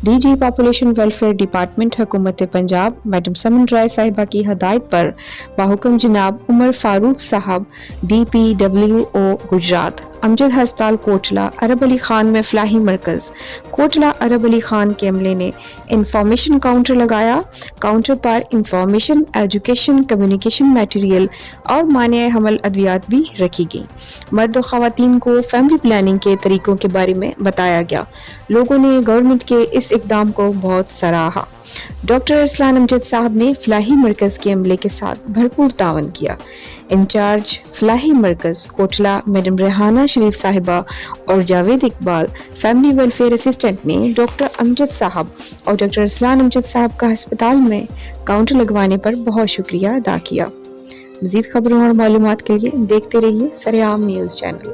DG population welfare department हुकूमत Punjab madam समन राय साहिबा की हदायत पर बाहुकम जनाब उमर फारूक साहब DPWO गुजरात अमजद हस्पताल कोटला अरब अली खान में फलाही मरकज़ कोटला अरब अली खान के अमले ने इंफॉर्मेशन काउंटर लगाया। काउंटर पर इंफॉर्मेशन, एजुकेशन, कम्युनिकेशन मटेरियल और माने हमल अद्वियात भी रखी गई। मर्द और ख़वातीन को फैमिली प्लानिंग के तरीकों के बारे में बताया गया। लोगों ने गवर्नमेंट के इस इक़दाम को बहुत सराहा। डॉक्टर अरसलान अमजद साहब ने फलाही मरकज़ के अमले के साथ भरपूर तावन किया। इंचार्ज फलाही मरकज़ कोटला मैडम रेहाना शरीफ साहिबा और Javed Iqbal family welfare assistant ने डॉक्टर अमजद साहब और डॉक्टर अरसलान अमजद साहब का अस्पताल में काउंटर लगवाने पर बहुत शुक्रिया अदा किया। मज़ीद खबरों और मालूमात के लिए देखते रहिए सरेआम न्यूज़ चैनल।